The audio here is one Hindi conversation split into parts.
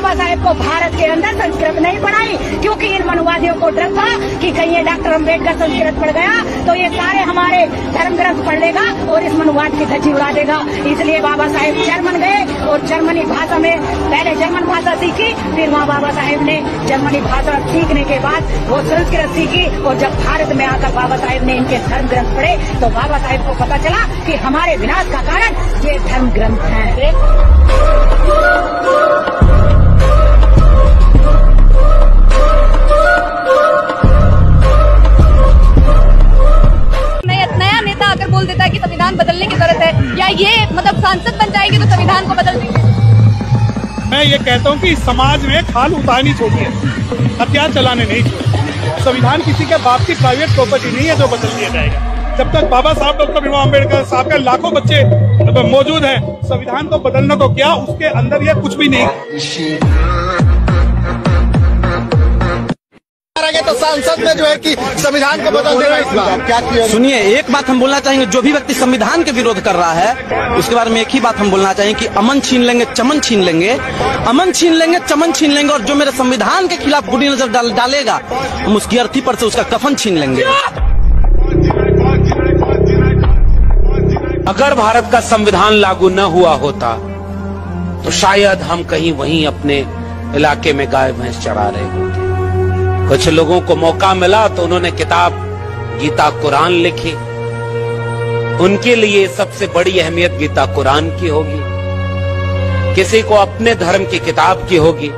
बाबा साहेब को भारत के अंदर संस्कृत नहीं पढ़ाई, क्योंकि इन मनुवादियों को डर था कि कहीं ये डॉक्टर अम्बेडकर संस्कृत पढ़ गया तो ये सारे हमारे धर्म ग्रंथ पढ़ लेगा और इस मनुवाद की धज्जी उड़ा देगा। इसलिए बाबा साहेब जर्मन गए और जर्मनी भाषा में पहले जर्मन भाषा सीखी, फिर वहाँ बाबा साहेब ने जर्मनी भाषा सीखने के बाद वो संस्कृत सीखी। और जब भारत में आकर बाबा साहेब ने इनके धर्म ग्रंथ पढ़े तो बाबा साहेब को पता चला कि हमारे विनाश का कारण ये धर्म ग्रंथ हैं। नया नेता अगर बोल देता है कि संविधान बदलने की जरूरत है, या ये मतलब सांसद बन जाएगी तो संविधान को बदल देंगे। मैं ये कहता हूँ कि समाज में खाल उतारनी छोड़िए, हथियार चलाने नहीं छोड़िए। संविधान किसी के बाप की प्राइवेट प्रॉपर्टी नहीं है जो बदल दिया जाएगा। जब तक बाबा साहब डॉक्टर भीमराव अम्बेडकर साहब के लाखों बच्चे मौजूद हैं, संविधान को बदलना तो क्या, उसके अंदर ये कुछ भी नहीं। तो सांसद में जो है कि संविधान को बदल देना, इस बार क्या किया? सुनिए, एक बात हम बोलना चाहेंगे, जो भी व्यक्ति संविधान के विरोध कर रहा है उसके बारे में एक ही बात हम बोलना चाहेंगे कि अमन छीन लेंगे, चमन छीन लेंगे, अमन छीन लेंगे, चमन छीन लेंगे, और जो मेरे संविधान के खिलाफ बुरी नजर डालेगा हम उसकी अर्थी पर से उसका कफन छीन लेंगे। अगर भारत का संविधान लागू न हुआ होता तो शायद हम कहीं वहीं अपने इलाके में गाय भैंस चरा रहे होते। कुछ लोगों को मौका मिला तो उन्होंने किताब गीता कुरान लिखी, उनके लिए सबसे बड़ी अहमियत गीता कुरान की होगी, किसी को अपने धर्म की किताब की होगी।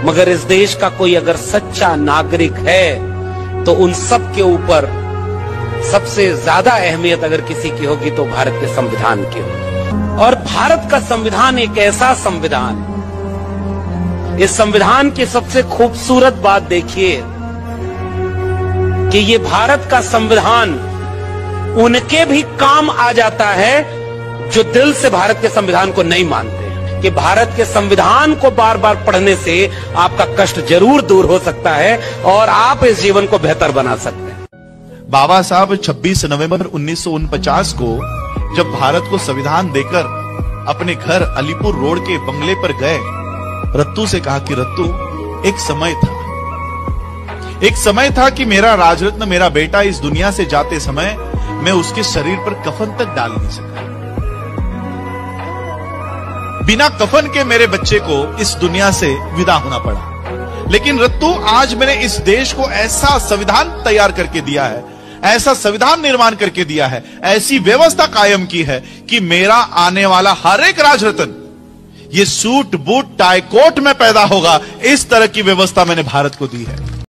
मगर इस देश का कोई अगर सच्चा नागरिक है तो उन सब के ऊपर सबसे ज्यादा अहमियत अगर किसी की होगी तो भारत के संविधान की होगी। और भारत का संविधान एक ऐसा संविधान है, इस संविधान की सबसे खूबसूरत बात देखिए कि ये भारत का संविधान उनके भी काम आ जाता है जो दिल से भारत के संविधान को नहीं मानते हैं। कि भारत के संविधान को बार बार पढ़ने से आपका कष्ट जरूर दूर हो सकता है और आप इस जीवन को बेहतर बना सकते हैं। बाबा साहब 26 नवंबर 1949 को जब भारत को संविधान देकर अपने घर अलीपुर रोड के बंगले पर गए, रत्तू से कहा कि रत्तू, एक समय था कि मेरा राजरत्न, मेरा बेटा इस दुनिया से जाते समय मैं उसके शरीर पर कफन तक डाल नहीं सका। बिना कफन के मेरे बच्चे को इस दुनिया से विदा होना पड़ा। लेकिन रत्तू, आज मैंने इस देश को ऐसा संविधान तैयार करके दिया है, ऐसा संविधान निर्माण करके दिया है, ऐसी व्यवस्था कायम की है कि मेरा आने वाला हर एक राजरत्न ये सूट बूट टाई कोट में पैदा होगा। इस तरह की व्यवस्था मैंने भारत को दी है।